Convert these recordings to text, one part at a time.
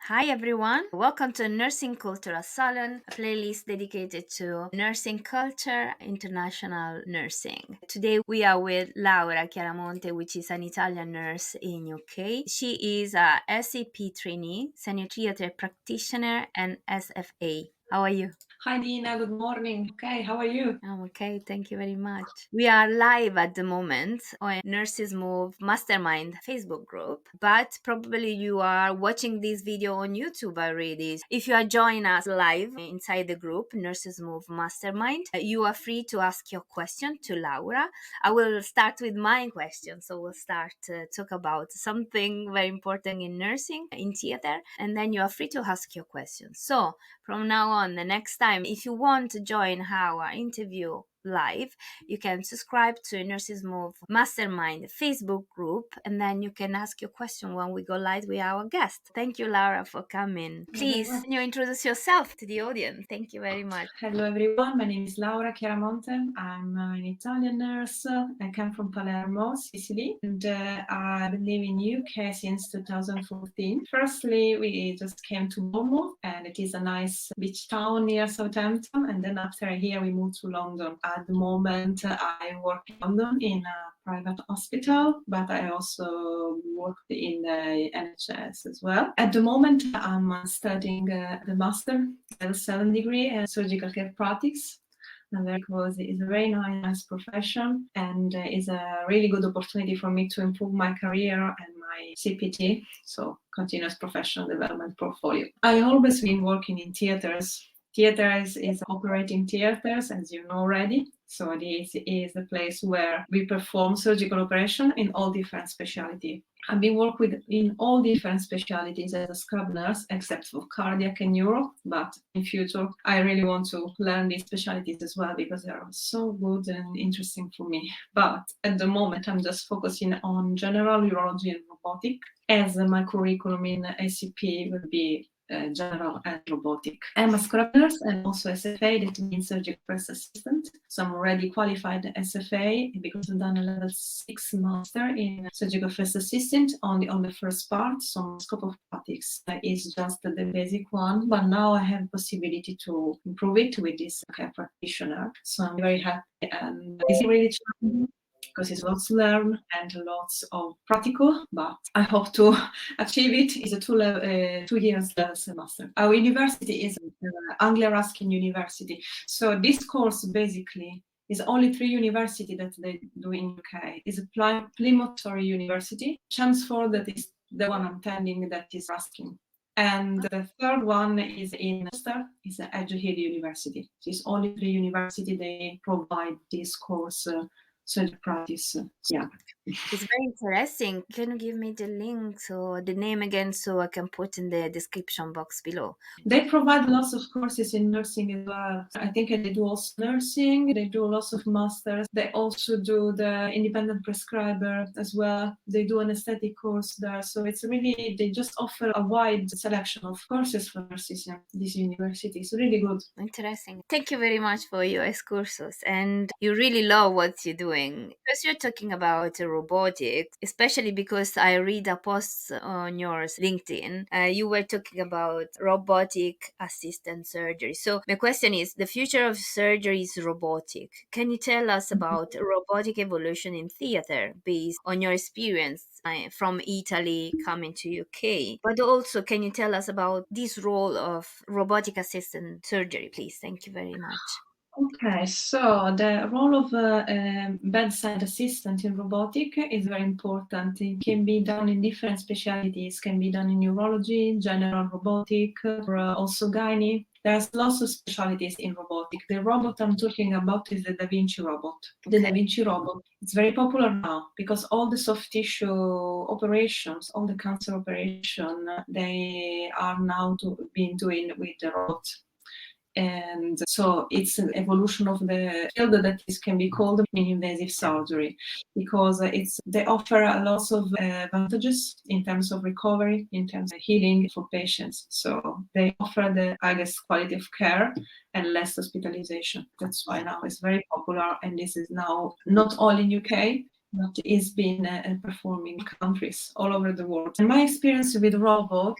Hi everyone, welcome to Nursing Cultural Salon, a playlist dedicated to nursing culture, international nursing. Today we are with Laura Chiaramonte, which is an Italian nurse in UK. She is a SAP trainee, senior theatre practitioner, and SFA. How are you? Hi Nina, good morning. Okay, how are you? I'm okay, thank you very much. We are live at the moment on Nurses Move Mastermind Facebook group, but probably you are watching this video on YouTube already. If you are joining us live inside the group Nurses Move Mastermind, you are free to ask your question to Laura. I will start with my question, so we'll start to talk about something very important in nursing, in theater, and then you are free to ask your questions. So from now on, the next time, if you want to join our interview live, you can subscribe to Nurses Move Mastermind Facebook group, and then you can ask your question when we go live with our guest. Thank you, Laura, for coming. Please, can you introduce yourself to the audience? Thank you very much. Hello everyone, my name is Laura Chiaramonte. I'm an Italian nurse. I come from Palermo, Sicily, and I've been living in UK since 2014. Firstly, we just came to Bournemouth, and it is a nice beach town near Southampton, and then after a year we moved to London. At the moment, I work in London in a private hospital, but I also worked in the NHS as well. At the moment, I'm studying the master level 7 degree in surgical care practice. Because it's a very nice profession and is a really good opportunity for me to improve my career and my CPT, so continuous professional development portfolio. I always been working in theaters. Theaters is operating theaters, as you know already. So this is the place where we perform surgical operation in all different specialties. I've been working in all different specialties as a scrub nurse, except for cardiac and neuro. But in future, I really want to learn these specialties as well because they are so good and interesting for me. But at the moment, I'm just focusing on general urology and robotic, as my curriculum in ACP will be general and robotic. I'm a scrub nurse and also SFA, that means surgical first assistant. So I'm already qualified SFA because I've done a level 6 master in surgical first assistant only on the first part. So scope of practice is just the basic one, but now I have possibility to improve it with this care practitioner. So I'm very happy, and it's really challenging because it's lots to learn and lots of practical, but I hope to achieve it. It's a 2 years semester. Our university is Anglia Ruskin University. So this course basically is only 3 universities that they do in UK. It's a Plymouth University, Chelmsford, that is the one I'm attending, that is Ruskin. And the third one is in Estero, is Edge Hill University. It's only 3 universities they provide this course. Surgery practice. Yeah. It's very interesting. Can you give me the link or the name again so I can put in the description box below? They provide lots of courses in nursing as well. I think they do also nursing, they do lots of masters. They also do the independent prescriber as well. They do an aesthetic course there. So it's really, they just offer a wide selection of courses for nurses in this university. It's really good. Interesting. Thank you very much for your excursus. And you really love what you're doing. Because you're talking about robotics, especially because I read a post on your LinkedIn. You were talking about robotic-assisted surgery. So my question is, the future of surgery is robotic. Can you tell us about robotic evolution in theater based on your experience from Italy coming to UK? But also, can you tell us about this role of robotic assisted surgery, please? Thank you very much. Okay, so the role of a bedside assistant in robotic is very important. It can be done in different specialties, can be done in neurology, general robotic, or also gynae. There's lots of specialties in robotic. The robot I'm talking about is the Da Vinci robot. The Da Vinci robot, it's very popular now because all the soft tissue operations, all the cancer operation, they are now being doing with the robot. And so it's an evolution of the field that can be called invasive surgery because they offer a lot of advantages in terms of recovery, in terms of healing for patients. So they offer the highest quality of care and less hospitalization. That's why now it's very popular, and this is now not only in UK, but it's been performing countries all over the world. And my experience with robot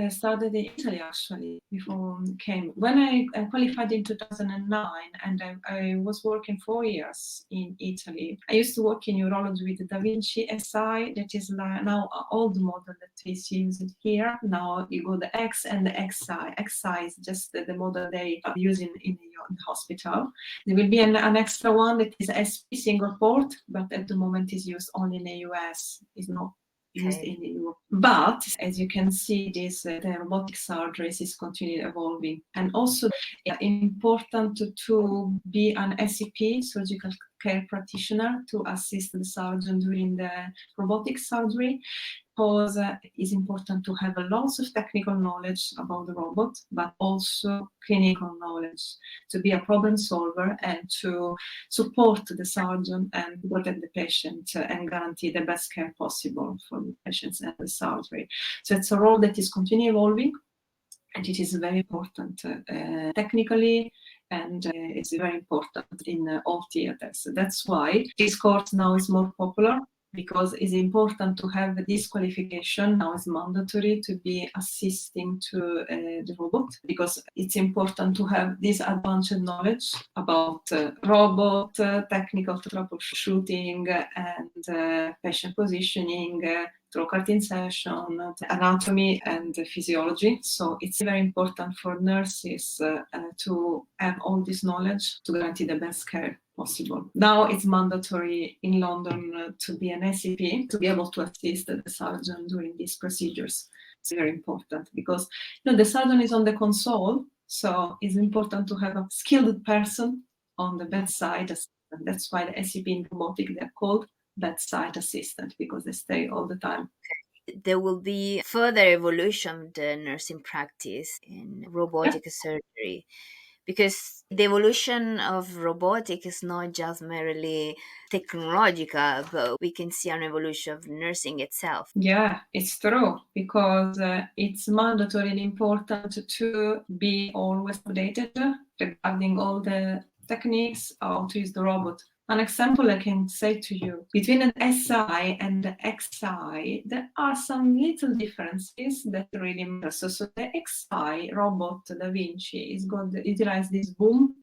started in Italy, actually, before I came. When I qualified in 2009, and I was working 4 years in Italy. I used to work in urology with the Da Vinci SI, that is now an old model that is used here. Now you go the X and the XI. XI is just the model they are using in the hospital. There will be an extra one that is SP single port, but at the moment is used only in the US. It's not used in the Europe. But as you can see, this the robotic surgeries is continuing evolving, and also important to be an SCP, surgical care practitioner, to assist the surgeon during the robotic surgery, because it's important to have a lot of technical knowledge about the robot, but also clinical knowledge, to be a problem solver and to support the surgeon and protect the patient and guarantee the best care possible for the patients and the surgery. So it's a role that is continually evolving, and it is very important technically, and it's very important in all theaters. That's why this course now is more popular, because it's important to have this qualification. Now it's mandatory to be assisting to the robot, because it's important to have this advanced knowledge about robot, technical troubleshooting, and patient positioning, trocar insertion, anatomy, and physiology. So it's very important for nurses to have all this knowledge to guarantee the best care possible. Now it's mandatory in London to be an SCP, to be able to assist the surgeon during these procedures. It's very important, because the surgeon is on the console, so it's important to have a skilled person on the bedside assistant. That's why the SCP in robotic, they're called bedside assistant, because they stay all the time. There will be further evolution of the nursing practice in robotic surgery, because the evolution of robotic is not just merely technological, but we can see an evolution of nursing itself. Yeah, it's true, because it's mandatory and important to be always updated regarding all the techniques, how to use the robot. An example I can say to you, between an SI and the XI, there are some little differences that really matter. So the XI robot Da Vinci is going to utilize this boom,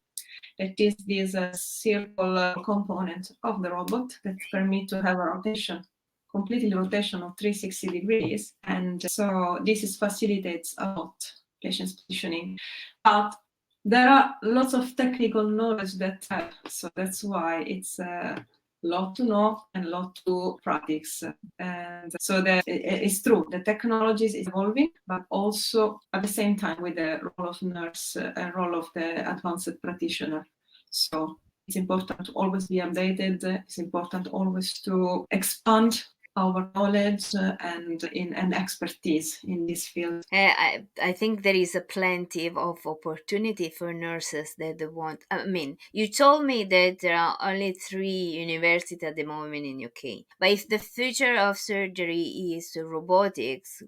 that is this circle component of the robot that permit to have a rotation, completely rotation of 360 degrees. And so this facilitates a lot patient's positioning. But there are lots of technical knowledge that help. So that's why it's a lot to know and a lot to practice. And so that it's true, the technology is evolving, but also at the same time with the role of nurse and role of the advanced practitioner. So it's important to always be updated. It's important always to expand our knowledge and expertise in this field. I think there is a plenty of opportunity for nurses that they want. I mean, you told me that there are only 3 universities at the moment in UK. But if the future of surgery is robotics,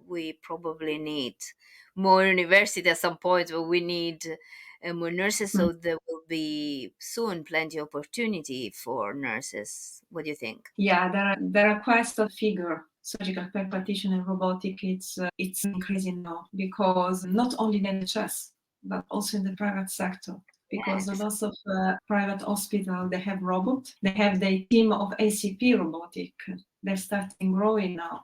we probably need more university at some point, but we need more nurses. So there will be soon plenty of opportunity for nurses. What do you think? Yeah, there are quite a figure. Surgical care practitioner and robotic, it's increasing now, because not only in NHS but also in the private sector. Because Yes. a lot of private hospitals, they have robot, they have their team of ACP robotic. They're starting growing now.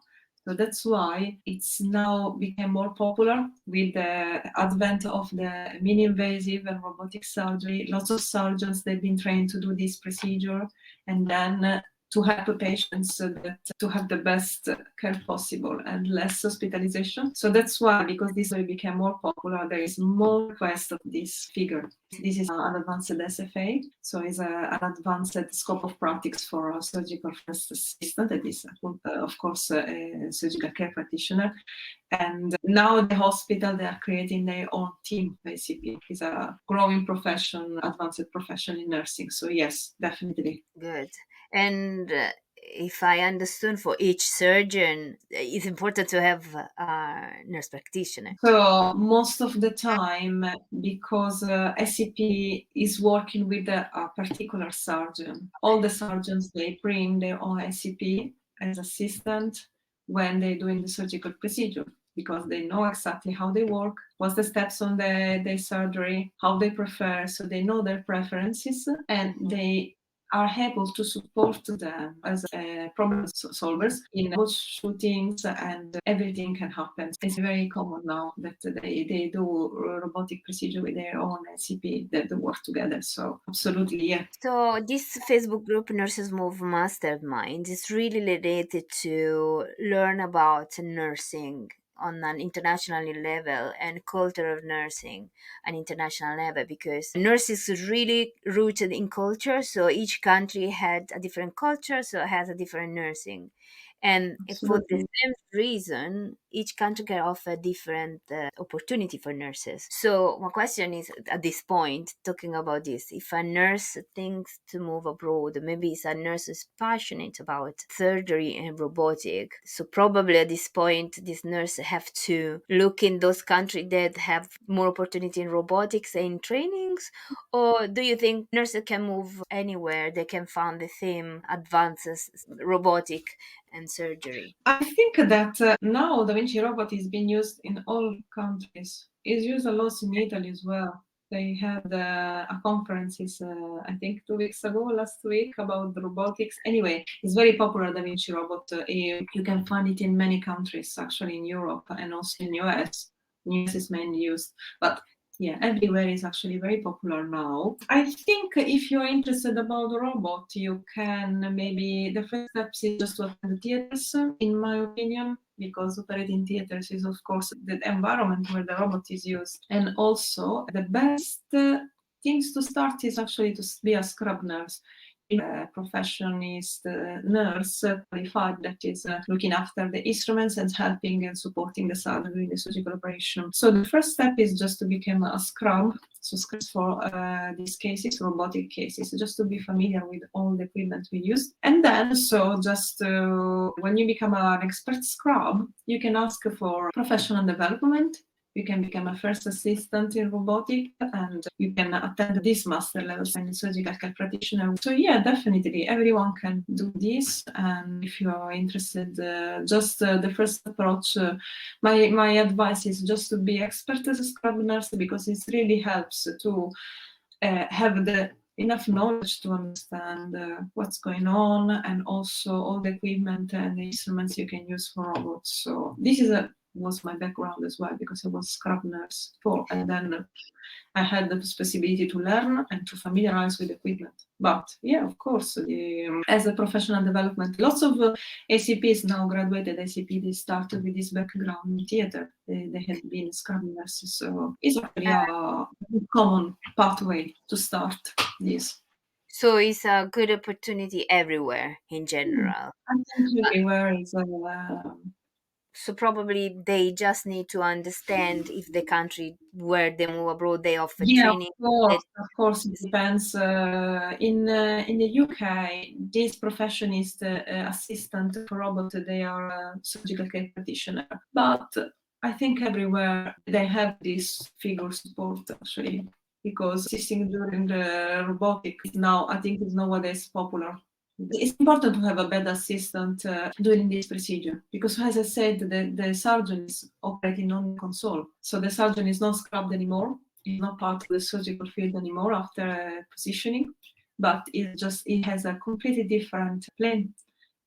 So that's why it's now became more popular with the advent of the mini-invasive and robotic surgery. Lots of surgeons, they've been trained to do this procedure, and then to help the patients to have the best care possible and less hospitalization. So that's why, because this became more popular, there is more request of this figure. This is an advanced SFA, so it's an advanced scope of practice for a surgical first assistant, that is, of course, a surgical care practitioner. And now the hospital, they are creating their own team, basically. It's a growing profession, advanced profession in nursing. So yes, definitely. Good. And if I understood, for each surgeon, it's important to have a nurse practitioner. So most of the time, because SCP is working with a particular surgeon, all the surgeons, they bring their own SCP as assistant when they're doing the surgical procedure, because they know exactly how they work, what's the steps on the surgery, how they prefer, so they know their preferences, and they are able to support them as problem solvers in shootings, and everything can happen. It's very common now that they do robotic procedure with their own CP that they work together. So absolutely, yeah. So this Facebook group, Nurses Move Mastermind, is really related to learn about nursing on an international level and culture of nursing an international level, because nurses is really rooted in culture. So each country had a different culture, so it has a different nursing. And for the Absolutely. same reason, each country can offer different opportunity for nurses. So my question is, at this point, talking about this, if a nurse thinks to move abroad, maybe it's a nurse who's passionate about surgery and robotic. So probably at this point, this nurse have to look in those countries that have more opportunity in robotics and trainings. Or do you think nurses can move anywhere? They can find the same advances, robotic and surgery. I think that now Da Vinci robot is being used in all countries. It's used a lot in Italy as well. They had a conferences, I think 2 weeks ago, last week, about the robotics. Anyway, it's very popular, Da Vinci robot. You can find it in many countries, actually in Europe and also in US. In US is mainly used, but yeah, everywhere is actually very popular now. I think if you're interested about the robot, you can maybe the first step is just to attend the theaters, in my opinion, because operating theaters is of course the environment where the robot is used. And also the best things to start is actually to be a scrub nurse. A professionist nurse qualified that is looking after the instruments and helping and supporting the surgeon during the surgical operation. So the first step is just to become a scrub. So scrubs for these cases, robotic cases, just to be familiar with all the equipment we use. And then, so just when you become an expert scrub, you can ask for professional development. You can become a first assistant in robotic, and you can attend this master level and surgical practitioner. So yeah, definitely everyone can do this. And if you are interested, just the first approach, my advice is just to be expert as a scrub nurse, because it really helps to have the enough knowledge to understand what's going on, and also all the equipment and the instruments you can use for robots. So this was my background as well, because I was scrub nurse before, and then I had the possibility to learn and to familiarize with equipment. But yeah, of course, as a professional development, lots of ACPs now, graduated ACP, they started with this background in theater. They had been scrub nurses, so it's actually a common pathway to start this. So it's a good opportunity everywhere in Hmm. general. I think Uh, everywhere is So probably they just need to understand if the country where they move abroad they offer yeah, training. That of course, it depends. In the UK, this profession is the assistant for robot. They are a surgical care practitioner, but I think everywhere they have this figure support actually, because assisting during the robotic now, I think, is nowadays popular. It's important to have a bed assistant during this procedure, because, as I said, the surgeon is operating on the console, so the surgeon is not scrubbed anymore. He's not part of the surgical field anymore after positioning, but it has a completely different plane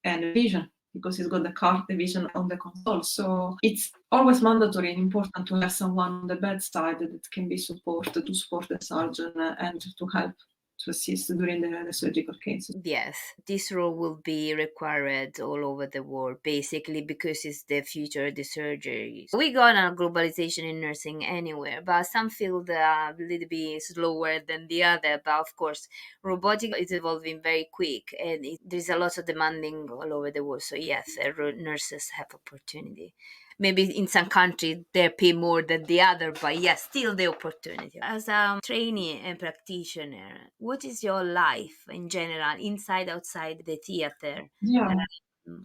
and vision, because he's got the vision on the console. So it's always mandatory and important to have someone on the bedside that can be supported to support the surgeon and to help to assist during the surgical cases. yes, this role will be required all over the world, basically, because it's the future of the surgery. We got a globalization in nursing anywhere, but some fields are a little bit slower than the other. But of course, robotic is evolving very quick, and there's a lot of demanding all over the world. So yes, nurses have opportunity. maybe in some countries they pay more than the other, but yeah, still the opportunity. As a trainee and practitioner, what is your life in general, inside, outside the theater? Yeah. Um,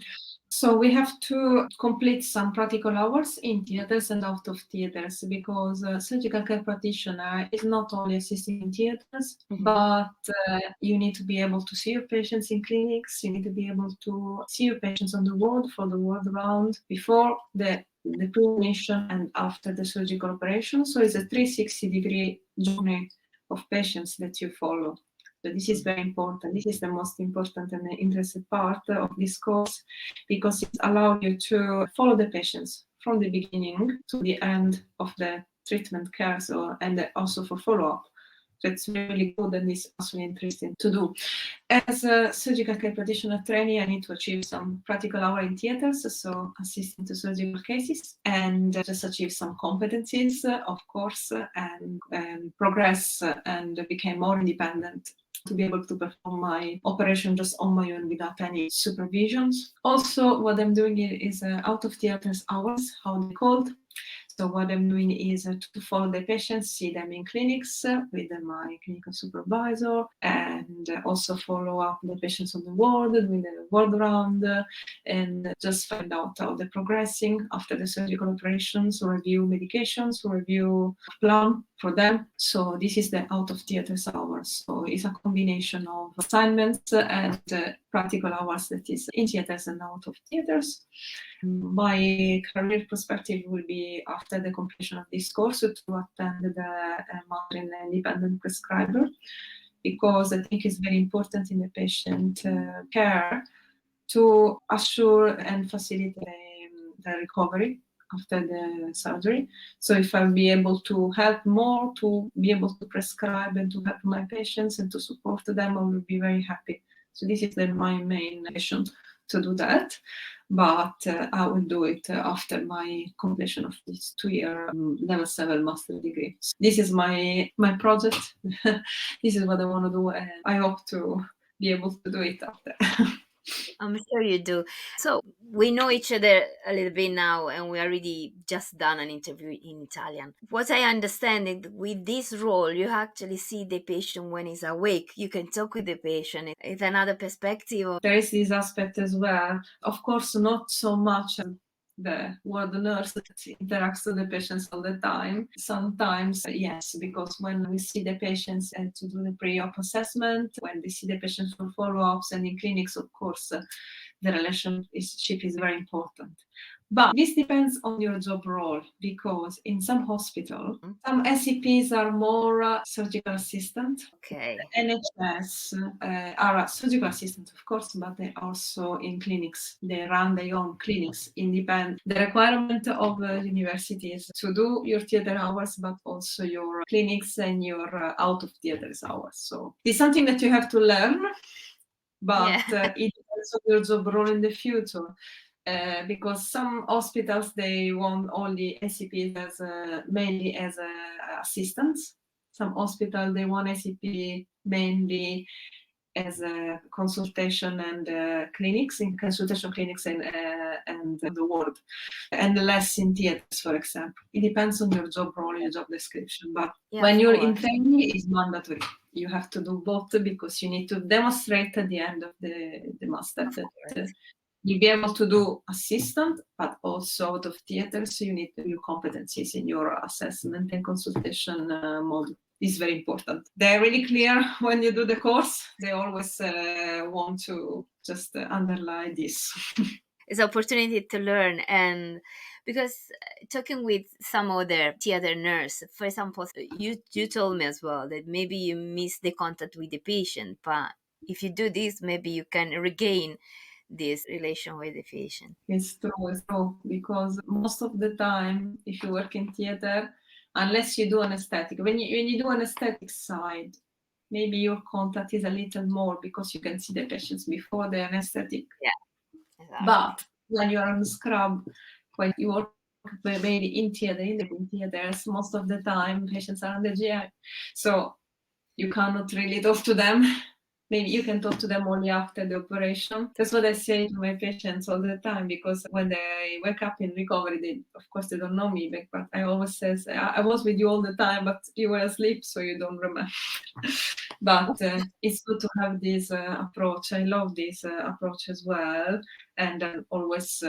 So we have to complete some practical hours in theaters and out of theaters, because surgical care practitioner is not only assisting in theaters, mhm. but you need to be able to see your patients in clinics. You need to be able to see your patients on the ward for the ward round before the pre-admission and after the surgical operation. So it's a 360-degree journey of patients that you follow. So this is very important. This is the most important and interesting part of this course, because it allows you to follow the patients from the beginning to the end of the treatment care, and also for follow-up. So it's really good, and it's also interesting to do. As a surgical care practitioner trainee, I need to achieve some practical hour in theaters, so assisting to surgical cases, and just achieve some competencies, of course, and progress and become more independent to be able to perform my operation just on my own without any supervisions. Also, what I'm doing is out of theaters hours, how they called. So what I'm doing is to follow the patients, see them in clinics with my clinical supervisor, and also follow up the patients on the ward, doing the ward round, and just find out how they're progressing after the surgical operations, review medications, review plan for them. So this is the out of theaters hours. So it's a combination of assignments and practical hours that is in theaters and out of theaters. My career perspective will be, after the completion of this course, to attend the Master in Independent Prescriber, because I think it's very important in the patient care to assure and facilitate the recovery after the surgery. So if I'll be able to help more, to be able to prescribe and to help my patients and to support them, I will be very happy. So this is my main mission, to do that. But I will do it after my completion of this 2-year level 7 master degree. So this is my project. This is what I want to do, and I hope to be able to do it after. I'm sure you do. So we know each other a little bit now, and we already just done an interview in Italian. What I understand is with this role, you actually see the patient when he's awake. You can talk with the patient. It's another perspective. There is this aspect as well. Of course, not so much the ward nurse that interacts with the patients all the time. Sometimes, yes, because when we see the patients and to do the pre-op assessment, when they see the patients for follow-ups and in clinics, of course, the relationship is very important. But this depends on your job role, because in some hospitals, some SCPs are more surgical assistant. Okay. NHS are surgical assistants, of course, but they're also in clinics. They run their own clinics, independent. The requirement of universities to do your theater hours, but also your clinics and your out of theaters hours. So it's something that you have to learn, but Yeah. it depends on your job role in the future. Because some hospitals, they want only SCPs as mainly as assistants. Some hospital, they want SCP mainly as a consultation and clinics, in consultation clinics and the ward, and less in theaters, for example. It depends on your job role, your job description. But Yeah, when of you're in course. training, it's mandatory. You have to do both, because you need to demonstrate at the end of the master Of that course. you'll be able to do assistant, but also out of theater. So you need your competencies in your assessment and consultation module. This is very important. They're really clear when you do the course. They always want to just underline this. It's an opportunity to learn, and because talking with some other theater nurse, for example, you told me as well that maybe you miss the contact with the patient, but if you do this, maybe you can regain this relation with the patient. It's true, because most of the time, if you work in theater, unless you do anesthetic, when you do anesthetic side, maybe your contact is a little more, because you can see the patients before the anesthetic. Yeah, exactly. But when you are on scrub, when you work maybe in theater, in the theaters, most of the time patients are on the GI, so you cannot really talk to them. Maybe you can talk to them only after the operation. That's what I say to my patients all the time, because when they wake up in recovery, they, of course, they don't know me, but I always says, I was with you all the time, but you were asleep, so you don't remember. But it's good to have this approach. I love this approach as well, and I'm always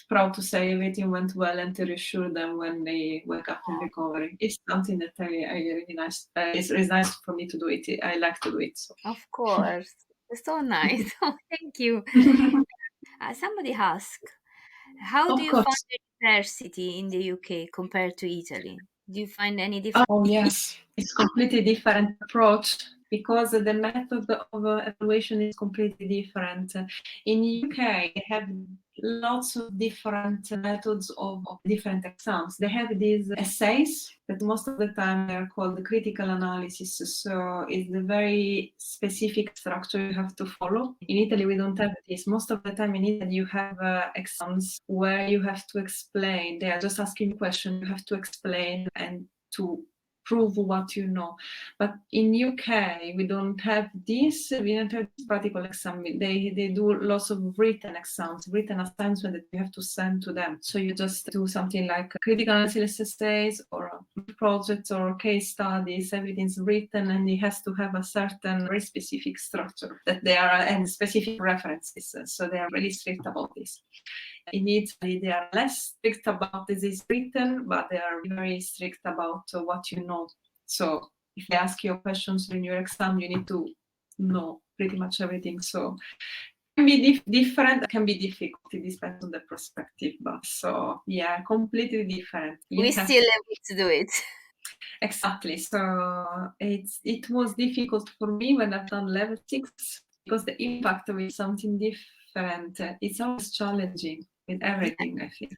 proud to say everything went well and to reassure them when they wake up in recovery. It's something that I really nice. It's nice for me to do it. I like to do it. So. Of course. It's so nice. Oh, thank you. Somebody asked, how do Of you find course. the university in the UK compared to Italy? Do you find any difference? Oh yes, it's completely different approach because the method of evaluation is completely different. In UK, they have lots of different methods of different exams. They have these essays that most of the time they're called the critical analysis. So it's the very specific structure you have to follow. In Italy, we don't have this. Most of the time in Italy, you have exams where you have to explain. They are just asking you questions. You have to explain and to prove what you know. But in UK, we don't have this. We don't have this practical exam. They do lots of written exams, written assignments that you have to send to them. So you just do something like critical analysis essays or projects or case studies. Everything's written, and it has to have a certain very specific structure that they are and specific references. So they are really strict about this. In Italy, they are less strict about this is written, but they are very strict about what you know. So if they ask you questions in your exam, you need to know pretty much everything. So it can be different, it can be difficult. It depends on the perspective. But so yeah, completely different. We still able to do it. Exactly. So it was difficult for me when I've done level 6 because the impact of it is something different. It's always challenging with everything, I feel.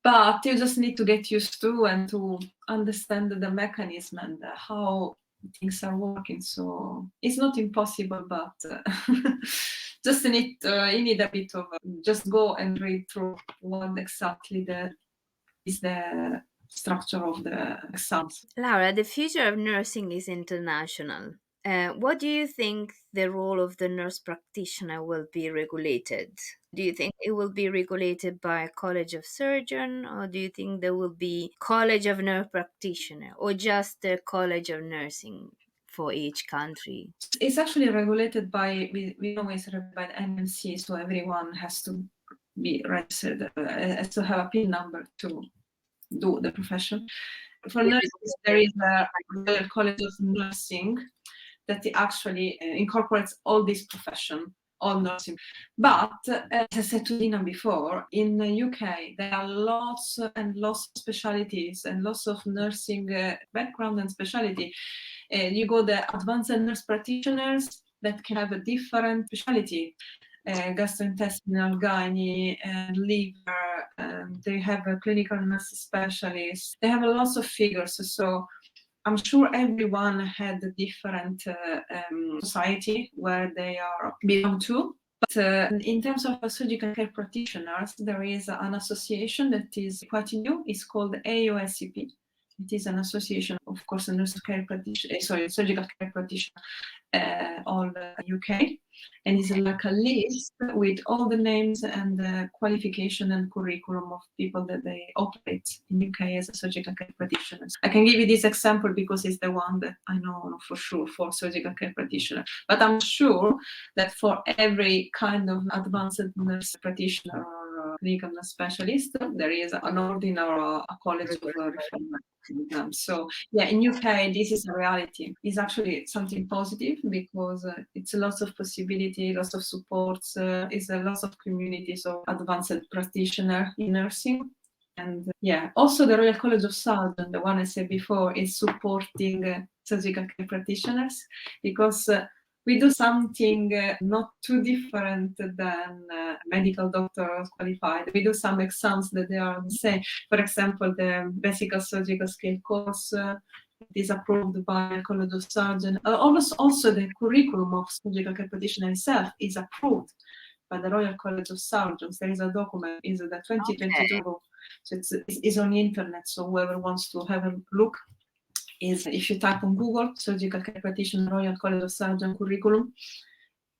But you just need to get used to and to understand the mechanism and how things are working. So it's not impossible, but just you need a bit of just go and read through what exactly is the structure of the exams. Laura, the future of nursing is international. What do you think the role of the nurse practitioner will be regulated? Do you think it will be regulated by a college of surgeon, or do you think there will be college of nurse practitioner, or just the college of nursing for each country? It's actually regulated by we know it's regulated by the NMC, so everyone has to be registered, has to have a PIN number to do the profession. For nurses, there is a Royal College of Nursing that actually incorporates all this profession, all nursing. But as I said to Dina before, in the UK there are lots and lots of specialities and lots of nursing background and specialty. You go the advanced nurse practitioners that can have a different specialty. Gastrointestinal, gynae, and liver. They have a clinical nurse specialist. They have a lots of figures. So I'm sure everyone had a different society where they are belong to. But in terms of surgical care practitioners, there is an association that is quite new. It's called AOSCP. It is an association, of course, a nurse care practitioner, surgical care practitioner, all UK, and it's like a list with all the names and the qualification and curriculum of people that they operate in UK as a surgical care practitioners. I can give you this example because it's the one that I know for sure for surgical care practitioner. But I'm sure that for every kind of advanced nurse practitioner or clinical nurse specialist, there is an ordinary or a college of referral. So yeah, in UK this is a reality. It's actually something positive because it's a lot of possibility, lots of supports, it's a lot of communities of advanced practitioner in nursing. And yeah, also the Royal College of Surgeons, the one I said before, is supporting surgical care practitioners because we do something not too different than medical doctors qualified. We do some exams that they are the same. For example, the basic surgical skill course is approved by the College of Surgeons. Also, the curriculum of surgical care practitioner itself is approved by the Royal College of Surgeons. There is a document, is the 2022, so it's on the internet, so whoever wants to have a look is if you type on Google, surgical care practitioner, Royal College of Surgeons curriculum,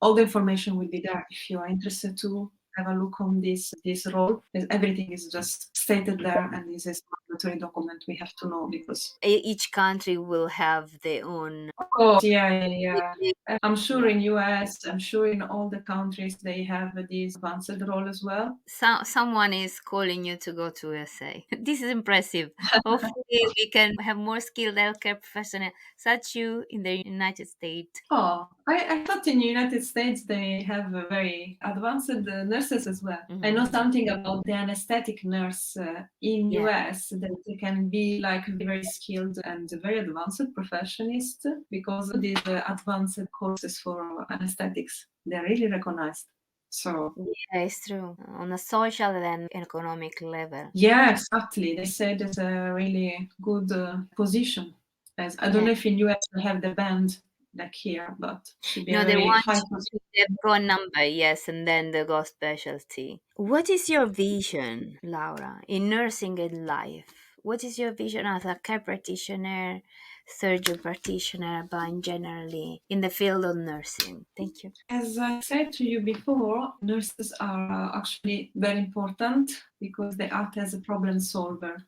all the information will be there if you are interested to have a look on this role. Everything is just stated there, and this is a mandatory document we have to know because Each country will have their own. of course, yeah. I'm sure Yeah. in US, I'm sure in all the countries they have this advanced role as well. Someone is calling you to go to USA. This is impressive. Hopefully, we can have more skilled healthcare professionals such you in the United States. Oh, I thought in the United States they have a very advanced nurses as well. I know Mhm. something about the anesthetic nurse in Yeah. US that they can be like very skilled and very advanced professionist because of these advanced courses for anesthetics. They're really recognized. So Yeah, it's true. On a social and economic level. yeah, exactly. They said it's a really good position. As I don't Yeah. know if in US they have the band like here, but should be a No, they very want high you position. to have got number, yes, and then the go specialty. What is your vision, Laura, in nursing and life? What is your vision as a care practitioner, surgeon practitioner, but generally in the field of nursing? Thank you. As I said to you before, nurses are actually very important because they act as a problem solver.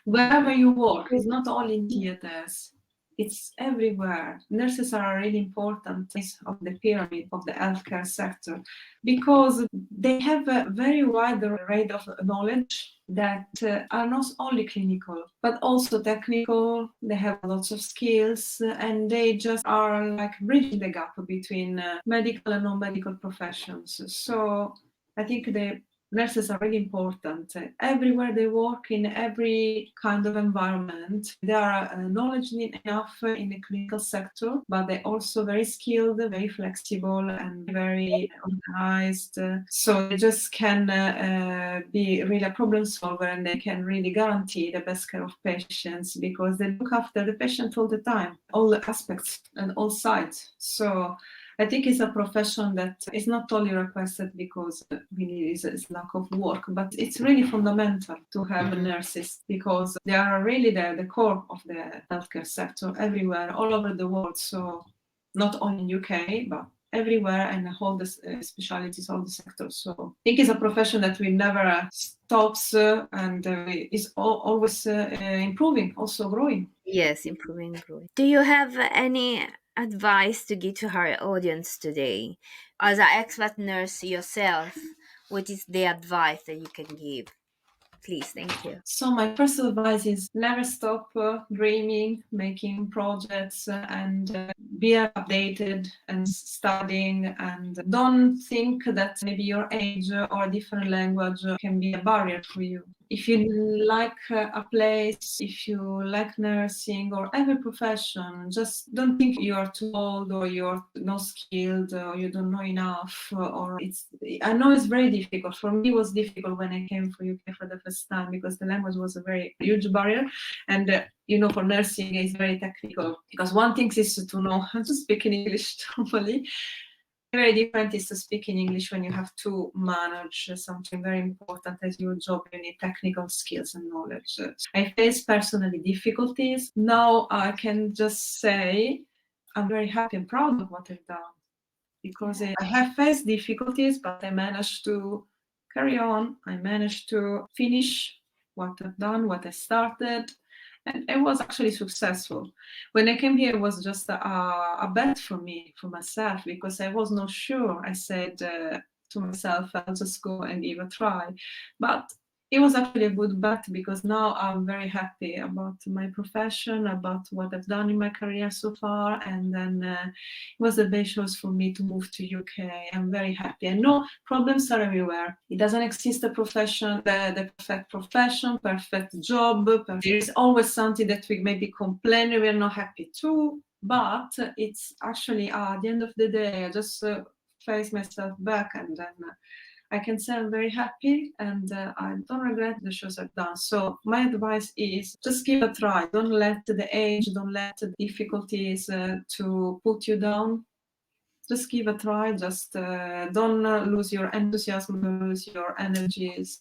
Wherever you work, it's not only in theaters, it's everywhere. Nurses are a really important piece of the pyramid of the healthcare sector because they have a very wide array of knowledge that are not only clinical but also technical. They have lots of skills and they just are like bridging the gap between medical and non-medical professions. So I think the nurses are really important. Everywhere they work, in every kind of environment, they are knowledgeable enough in the clinical sector, but they're also very skilled, very flexible, and very organized. So they just can be really a problem solver and they can really guarantee the best care of patients because they look after the patient all the time, all the aspects and all sides. So I think it's a profession that is not only requested because really is lack of work, but it's really fundamental to have nurses because they are really the core of the healthcare sector everywhere, all over the world. So not only in UK, but everywhere and all the specialities, all the sectors. So I think it's a profession that will never stops and is always improving, also growing. Yes, improving growth. Do you have any advice to give to our audience today? As an expert nurse yourself, what is the advice that you can give? Please, thank you. So my first advice is never stop dreaming, making projects, and be updated and studying. And don't think that maybe your age or a different language can be a barrier for you. If you like a place, if you like nursing or every profession, just don't think you are too old or you're not skilled or you don't know enough. Or it's. I know it's very difficult. For me, it was difficult when I came for UK for the first time because the language was a very huge barrier, and for nursing it's very technical. Because one thing is to know how to speak in English normally. Very different is to speak in English when you have to manage something very important as your job. You need technical skills and knowledge. I faced personally difficulties. Now I can just say I'm very happy and proud of what I've done because I have faced difficulties, but I managed to carry on. I managed to finish what I've done, what I started, and it was actually successful. When I came here, it was just a bet for me, for myself, because I was not sure. I said to myself, I'll just go and give a try. But it was actually a good bet because now I'm very happy about my profession, about what I've done in my career so far, and then it was the best choice for me to move to UK. I'm very happy. I know problems are everywhere. It doesn't exist a profession, the perfect profession, perfect job. There is always something that we maybe complain we're not happy too. But it's actually at the end of the day, I just face myself back and then I can say I'm very happy and I don't regret the shows I've done. So my advice is just give a try. Don't let the age, don't let the difficulties to put you down. Just give a try. Just don't lose your enthusiasm, don't lose your energies.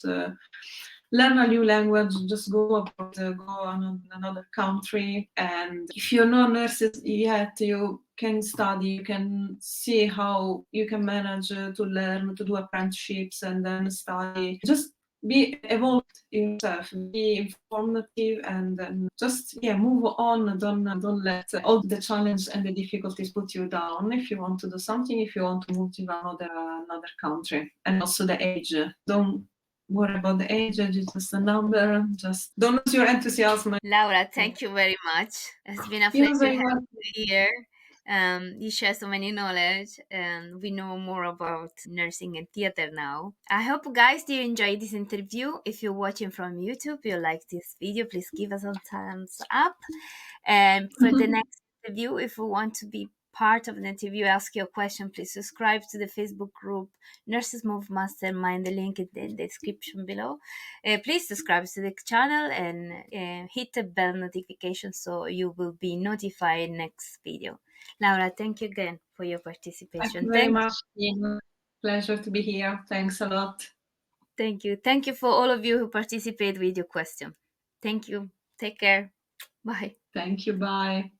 learn a new language, just go abroad, go on another country. And if you're not nurses yet, you can study, you can see how you can manage to learn, to do apprenticeships and then study. Just be evolved yourself, be informative, and then just move on. Don't let all the challenge and the difficulties put you down. If you want to do something, if you want to move to another country, and also the age, don't worry about the age is just a number. Just don't lose your enthusiasm. Laura, thank you very much. It's been a You're pleasure very having welcome. you here. You share so many knowledge, and we know more about nursing and theater now. I hope, guys, you enjoyed this interview. If you're watching from YouTube, you like this video, please give us a thumbs up. And for the next interview, if you want to be part of the interview, ask your question, please subscribe to the Facebook group Nurses Move Mastermind, the link in the description below. Please subscribe to the channel and hit the bell notification so you will be notified next video. Laura, thank you again for your Thank participation. you very much. Pleasure to be here. Thanks a lot. Thank you. Thank you for all of you who participate with your question. Thank you. Take care. Bye. Thank you. Bye.